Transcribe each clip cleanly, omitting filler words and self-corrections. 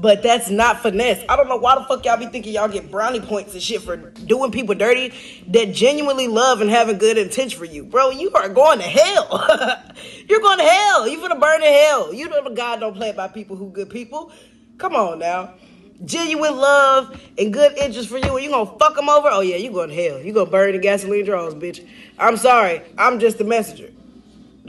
But that's not finesse. I don't know why the fuck y'all be thinking y'all get brownie points and shit for doing people dirty that genuinely love and have a good intention for you. Bro, you are going to hell. You're going to hell. You finna burn in hell. You know the God don't play by people who good people. Come on now. Genuine love and good interest for you, and you gonna fuck them over? Oh yeah, you going to hell. You gonna burn the gasoline drawers, bitch. I'm sorry. I'm just the messenger.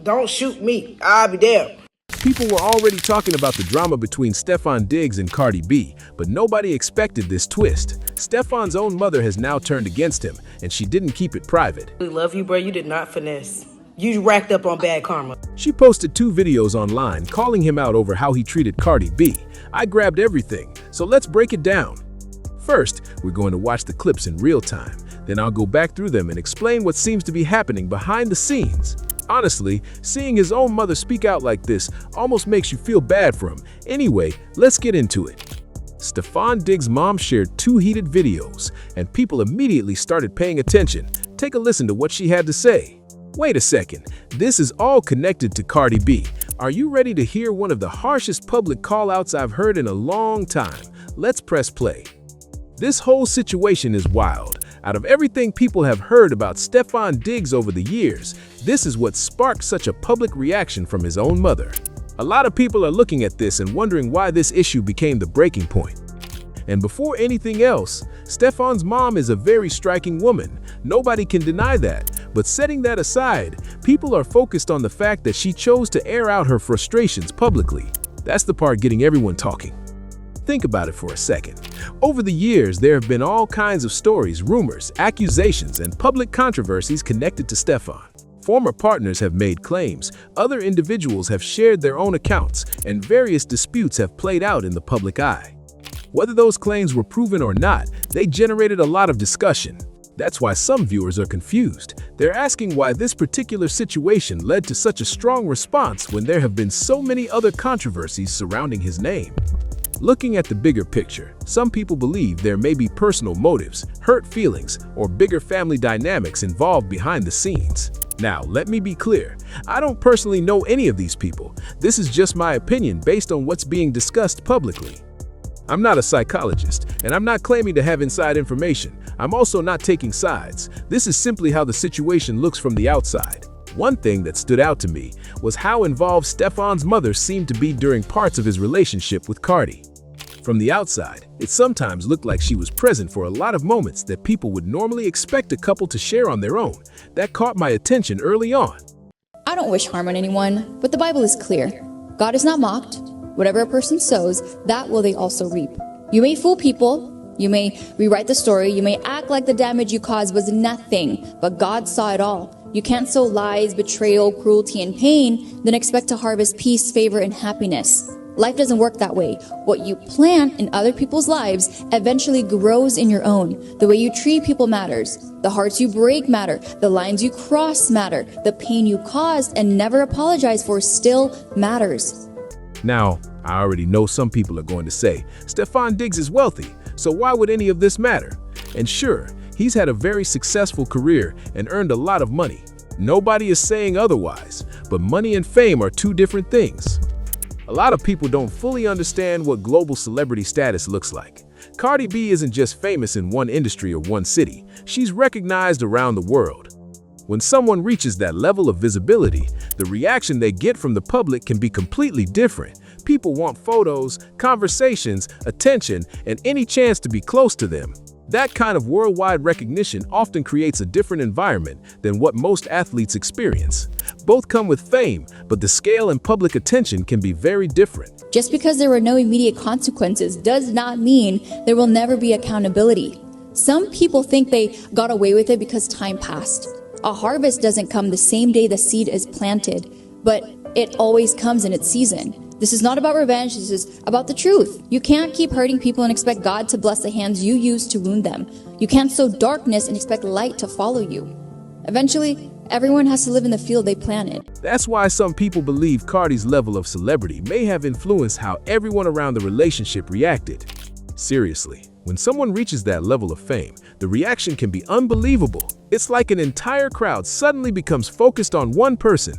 Don't shoot me. I'll be damned. People were already talking about the drama between Stefon Diggs and Cardi B, but nobody expected this twist. Stefon's own mother has now turned against him, and she didn't keep it private. We love you, bro. You did not finesse. You racked up on bad karma. She posted 2 videos online calling him out over how he treated Cardi B. I grabbed everything, so let's break it down. First, we're going to watch the clips in real time. Then I'll go back through them and explain what seems to be happening behind the scenes. Honestly, seeing his own mother speak out like this almost makes you feel bad for him. Anyway, let's get into it. Stefon Diggs' mom shared 2 heated videos, and people immediately started paying attention. Take a listen to what she had to say. Wait a second, this is all connected to Cardi B. Are you ready to hear one of the harshest public call-outs I've heard in a long time? Let's press play. This whole situation is wild. Out of everything people have heard about Stefon Diggs over the years, this is what sparked such a public reaction from his own mother. A lot of people are looking at this and wondering why this issue became the breaking point. And before anything else, Stefon's mom is a very striking woman. Nobody can deny that. But setting that aside, people are focused on the fact that she chose to air out her frustrations publicly. That's the part getting everyone talking. Think about it for a second. Over the years, there have been all kinds of stories, rumors, accusations, and public controversies connected to Stefon. Former partners have made claims, other individuals have shared their own accounts, and various disputes have played out in the public eye. Whether those claims were proven or not, they generated a lot of discussion. That's why some viewers are confused. They're asking why this particular situation led to such a strong response when there have been so many other controversies surrounding his name. Looking at the bigger picture, some people believe there may be personal motives, hurt feelings, or bigger family dynamics involved behind the scenes. Now, let me be clear. I don't personally know any of these people. This is just my opinion based on what's being discussed publicly. I'm not a psychologist, and I'm not claiming to have inside information. I'm also not taking sides. This is simply how the situation looks from the outside. One thing that stood out to me was how involved Stefon's mother seemed to be during parts of his relationship with Cardi. From the outside, it sometimes looked like she was present for a lot of moments that people would normally expect a couple to share on their own. That caught my attention early on. I don't wish harm on anyone, but the Bible is clear. God is not mocked. Whatever a person sows, that will they also reap. You may fool people, you may rewrite the story, you may act like the damage you caused was nothing, but God saw it all. You can't sow lies, betrayal, cruelty, and pain, then expect to harvest peace, favor, and happiness. Life doesn't work that way. What you plant in other people's lives eventually grows in your own. The way you treat people matters. The hearts you break matter. The lines you cross matter. The pain you caused and never apologize for still matters. Now, I already know some people are going to say, Stefon Diggs is wealthy, so why would any of this matter? And sure, he's had a very successful career and earned a lot of money. Nobody is saying otherwise, but money and fame are 2 different things. A lot of people don't fully understand what global celebrity status looks like. Cardi B isn't just famous in one industry or one city, she's recognized around the world. When someone reaches that level of visibility, the reaction they get from the public can be completely different. People want photos, conversations, attention, and any chance to be close to them. That kind of worldwide recognition often creates a different environment than what most athletes experience. Both come with fame, but the scale and public attention can be very different. Just because there were no immediate consequences does not mean there will never be accountability. Some people think they got away with it because time passed. A harvest doesn't come the same day the seed is planted, but it always comes in its season. This is not about revenge, this is about the truth. You can't keep hurting people and expect God to bless the hands you use to wound them. You can't sow darkness and expect light to follow you. Eventually, everyone has to live in the field they planted. That's why some people believe Cardi's level of celebrity may have influenced how everyone around the relationship reacted. Seriously, when someone reaches that level of fame, the reaction can be unbelievable. It's like an entire crowd suddenly becomes focused on one person.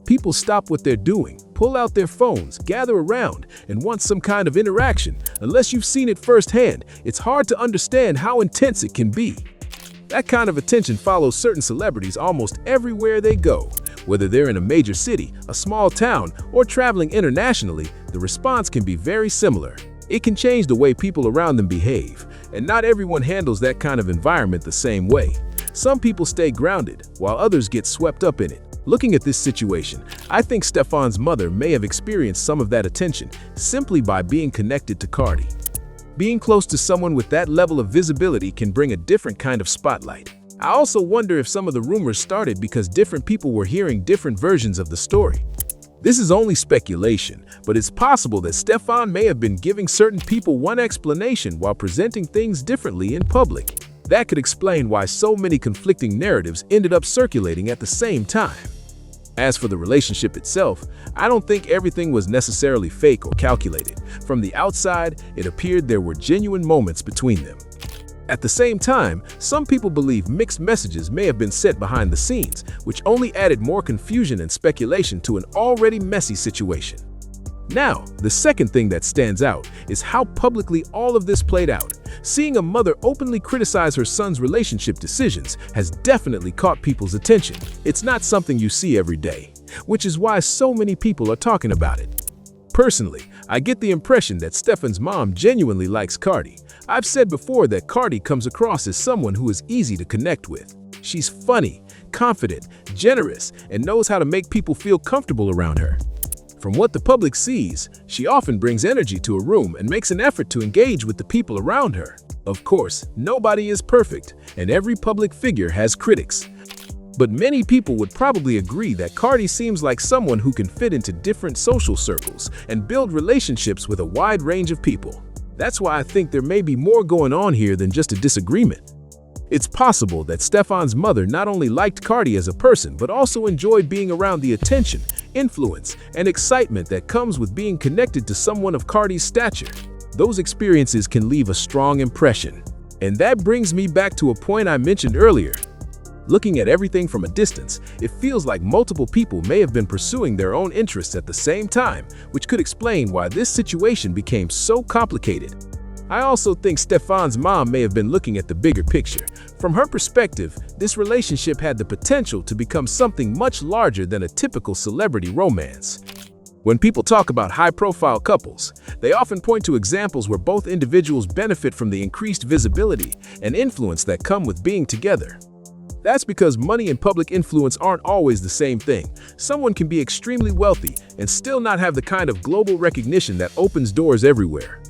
People stop what they're doing, pull out their phones, gather around, and want some kind of interaction. Unless you've seen it firsthand, it's hard to understand how intense it can be. That kind of attention follows certain celebrities almost everywhere they go. Whether they're in a major city, a small town, or traveling internationally, the response can be very similar. It can change the way people around them behave, and not everyone handles that kind of environment the same way. Some people stay grounded, while others get swept up in it. Looking at this situation, I think Stefon's mother may have experienced some of that attention simply by being connected to Cardi. Being close to someone with that level of visibility can bring a different kind of spotlight. I also wonder if some of the rumors started because different people were hearing different versions of the story. This is only speculation, but it's possible that Stefon may have been giving certain people one explanation while presenting things differently in public. That could explain why so many conflicting narratives ended up circulating at the same time. As for the relationship itself, I don't think everything was necessarily fake or calculated. From the outside, it appeared there were genuine moments between them. At the same time, some people believe mixed messages may have been sent behind the scenes, which only added more confusion and speculation to an already messy situation. Now, the second thing that stands out is how publicly all of this played out. Seeing a mother openly criticize her son's relationship decisions has definitely caught people's attention. It's not something you see every day, which is why so many people are talking about it. Personally, I get the impression that Stefon's mom genuinely likes Cardi. I've said before that Cardi comes across as someone who is easy to connect with. She's funny, confident, generous, and knows how to make people feel comfortable around her. From what the public sees, she often brings energy to a room and makes an effort to engage with the people around her. Of course, nobody is perfect, and every public figure has critics. But many people would probably agree that Cardi seems like someone who can fit into different social circles and build relationships with a wide range of people. That's why I think there may be more going on here than just a disagreement. It's possible that Stefon's mother not only liked Cardi as a person, but also enjoyed being around the attention, influence, and excitement that comes with being connected to someone of Cardi's stature. Those experiences can leave a strong impression. And that brings me back to a point I mentioned earlier. Looking at everything from a distance, it feels like multiple people may have been pursuing their own interests at the same time, which could explain why this situation became so complicated. I also think Stefon's mom may have been looking at the bigger picture. From her perspective, this relationship had the potential to become something much larger than a typical celebrity romance. When people talk about high-profile couples, they often point to examples where both individuals benefit from the increased visibility and influence that come with being together. That's because money and public influence aren't always the same thing. Someone can be extremely wealthy and still not have the kind of global recognition that opens doors everywhere.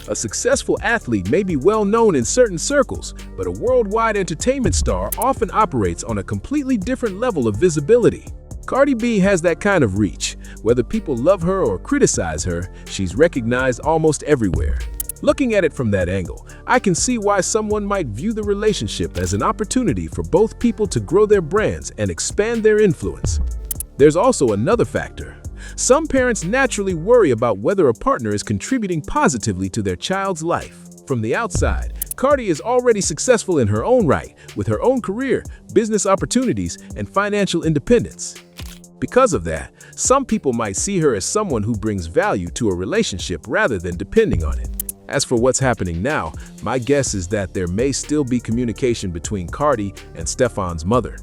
A successful athlete may be well known in certain circles, but a worldwide entertainment star often operates on a completely different level of visibility. Cardi B has that kind of reach. Whether people love her or criticize her, she's recognized almost everywhere. Looking at it from that angle, I can see why someone might view the relationship as an opportunity for both people to grow their brands and expand their influence. There's also another factor. Some parents naturally worry about whether a partner is contributing positively to their child's life. From the outside, Cardi is already successful in her own right, with her own career, business opportunities, and financial independence. Because of that, some people might see her as someone who brings value to a relationship rather than depending on it. As for what's happening now, my guess is that there may still be communication between Cardi and Stefon's mother.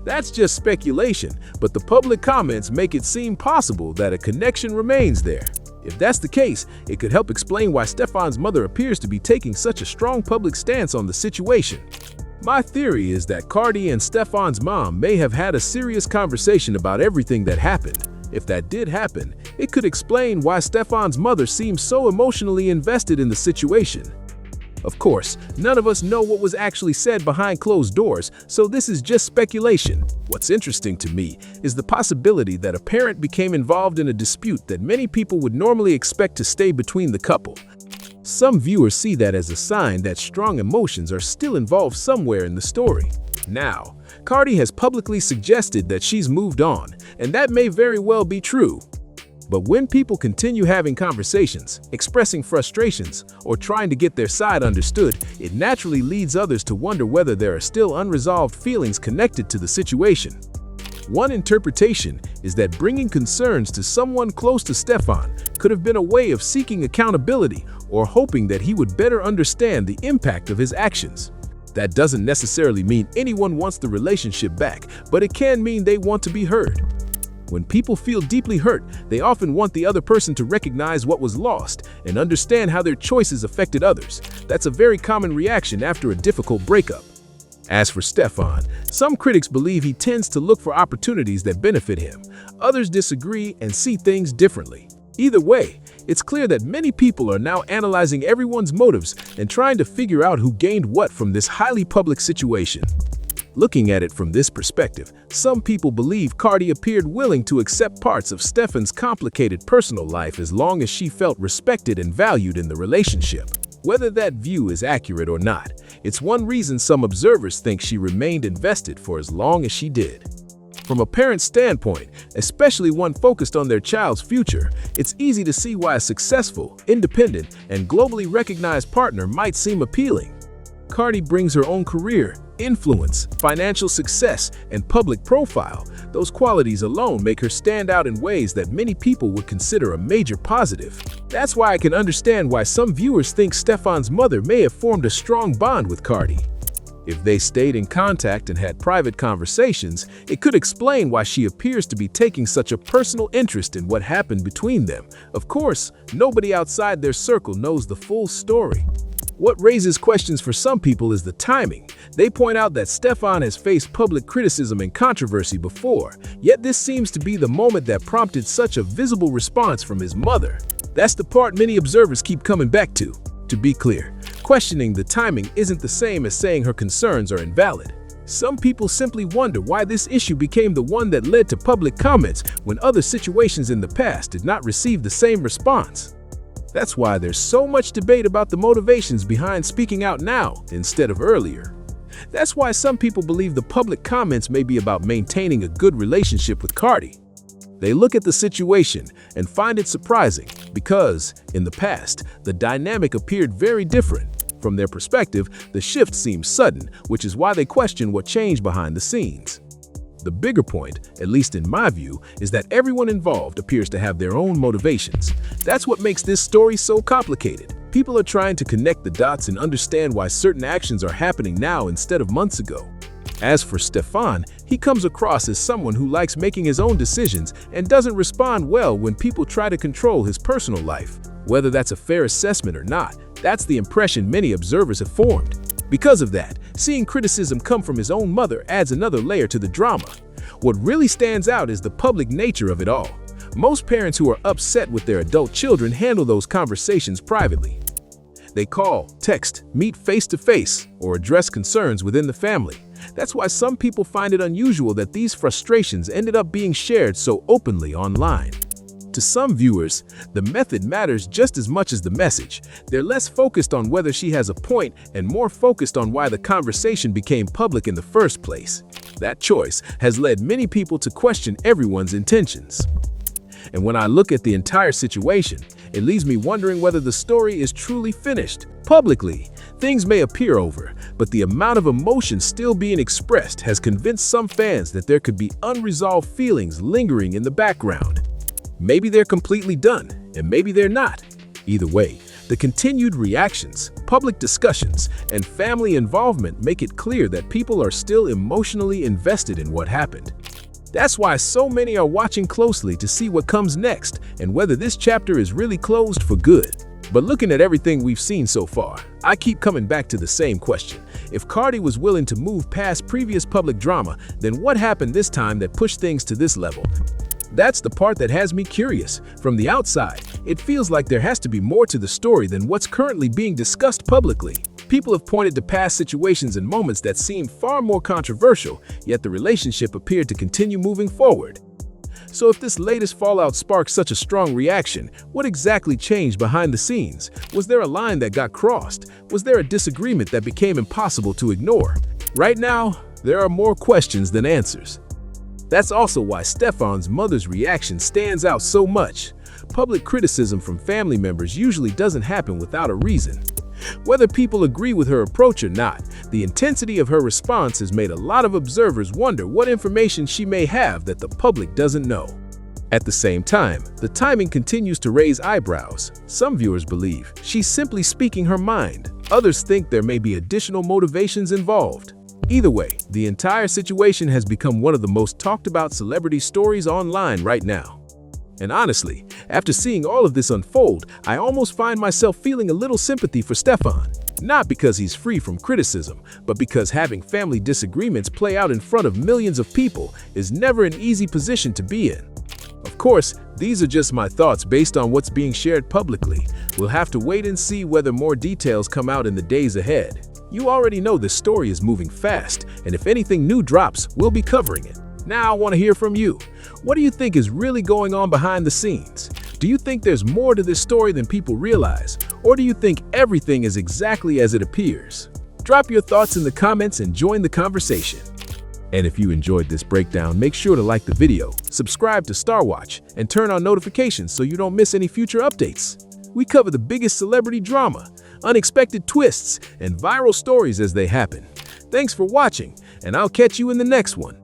That's just speculation, but the public comments make it seem possible that a connection remains there. If that's the case, it could help explain why Stefon's mother appears to be taking such a strong public stance on the situation. My theory is that Cardi and Stefon's mom may have had a serious conversation about everything that happened. If that did happen, it could explain why Stefon's mother seems so emotionally invested in the situation. Of course, none of us know what was actually said behind closed doors, so this is just speculation. What's interesting to me is the possibility that a parent became involved in a dispute that many people would normally expect to stay between the couple. Some viewers see that as a sign that strong emotions are still involved somewhere in the story. Now, Cardi has publicly suggested that she's moved on, and that may very well be true. But when people continue having conversations, expressing frustrations, or trying to get their side understood, it naturally leads others to wonder whether there are still unresolved feelings connected to the situation. One interpretation is that bringing concerns to someone close to Stefon could have been a way of seeking accountability or hoping that he would better understand the impact of his actions. That doesn't necessarily mean anyone wants the relationship back, but it can mean they want to be heard. When people feel deeply hurt, they often want the other person to recognize what was lost and understand how their choices affected others. That's a very common reaction after a difficult breakup. As for Stefon, some critics believe he tends to look for opportunities that benefit him. Others disagree and see things differently. Either way, it's clear that many people are now analyzing everyone's motives and trying to figure out who gained what from this highly public situation. Looking at it from this perspective, some people believe Cardi appeared willing to accept parts of Stefon's complicated personal life as long as she felt respected and valued in the relationship. Whether that view is accurate or not, it's one reason some observers think she remained invested for as long as she did. From a parent's standpoint, especially one focused on their child's future, it's easy to see why a successful, independent, and globally recognized partner might seem appealing. Cardi brings her own career, influence, financial success, and public profile. Those qualities alone make her stand out in ways that many people would consider a major positive. That's why I can understand why some viewers think Stefon's mother may have formed a strong bond with Cardi. If they stayed in contact and had private conversations, it could explain why she appears to be taking such a personal interest in what happened between them. Of course, nobody outside their circle knows the full story. What raises questions for some people is the timing. They point out that Stefon has faced public criticism and controversy before, yet this seems to be the moment that prompted such a visible response from his mother. That's the part many observers keep coming back to. To be clear, questioning the timing isn't the same as saying her concerns are invalid. Some people simply wonder why this issue became the one that led to public comments when other situations in the past did not receive the same response. That's why there's so much debate about the motivations behind speaking out now instead of earlier. That's why some people believe the public comments may be about maintaining a good relationship with Cardi. They look at the situation and find it surprising because, in the past, the dynamic appeared very different. From their perspective, the shift seems sudden, which is why they question what changed behind the scenes. The bigger point, at least in my view, is that everyone involved appears to have their own motivations. That's what makes this story so complicated. People are trying to connect the dots and understand why certain actions are happening now instead of months ago. As for Stefon, he comes across as someone who likes making his own decisions and doesn't respond well when people try to control his personal life. Whether that's a fair assessment or not, that's the impression many observers have formed. Because of that, seeing criticism come from his own mother adds another layer to the drama. What really stands out is the public nature of it all. Most parents who are upset with their adult children handle those conversations privately. They call, text, meet face-to-face, or address concerns within the family. That's why some people find it unusual that these frustrations ended up being shared so openly online. To some viewers, the method matters just as much as the message. They're less focused on whether she has a point and more focused on why the conversation became public in the first place. That choice has led many people to question everyone's intentions. And when I look at the entire situation, it leaves me wondering whether the story is truly finished. Publicly, things may appear over, but the amount of emotion still being expressed has convinced some fans that there could be unresolved feelings lingering in the background. Maybe they're completely done, and maybe they're not. Either way, the continued reactions, public discussions, and family involvement make it clear that people are still emotionally invested in what happened. That's why so many are watching closely to see what comes next and whether this chapter is really closed for good. But looking at everything we've seen so far, I keep coming back to the same question. If Cardi was willing to move past previous public drama, then what happened this time that pushed things to this level? That's the part that has me curious. From the outside, it feels like there has to be more to the story than what's currently being discussed publicly. People have pointed to past situations and moments that seem far more controversial, yet the relationship appeared to continue moving forward. So if this latest fallout sparked such a strong reaction, what exactly changed behind the scenes? Was there a line that got crossed? Was there a disagreement that became impossible to ignore? Right now, there are more questions than answers. That's also why Stefon's mother's reaction stands out so much. Public criticism from family members usually doesn't happen without a reason. Whether people agree with her approach or not, the intensity of her response has made a lot of observers wonder what information she may have that the public doesn't know. At the same time, the timing continues to raise eyebrows. Some viewers believe she's simply speaking her mind. Others think there may be additional motivations involved. Either way, the entire situation has become one of the most talked about celebrity stories online right now. And honestly, after seeing all of this unfold, I almost find myself feeling a little sympathy for Stefon. Not because he's free from criticism, but because having family disagreements play out in front of millions of people is never an easy position to be in. Of course, these are just my thoughts based on what's being shared publicly. We'll have to wait and see whether more details come out in the days ahead. You already know this story is moving fast, and if anything new drops, we'll be covering it. Now I want to hear from you. What do you think is really going on behind the scenes? Do you think there's more to this story than people realize? Or do you think everything is exactly as it appears? Drop your thoughts in the comments and join the conversation. And if you enjoyed this breakdown, make sure to like the video, subscribe to Star Watch, and turn on notifications so you don't miss any future updates. We cover the biggest celebrity drama, unexpected twists, and viral stories as they happen. Thanks for watching, and I'll catch you in the next one.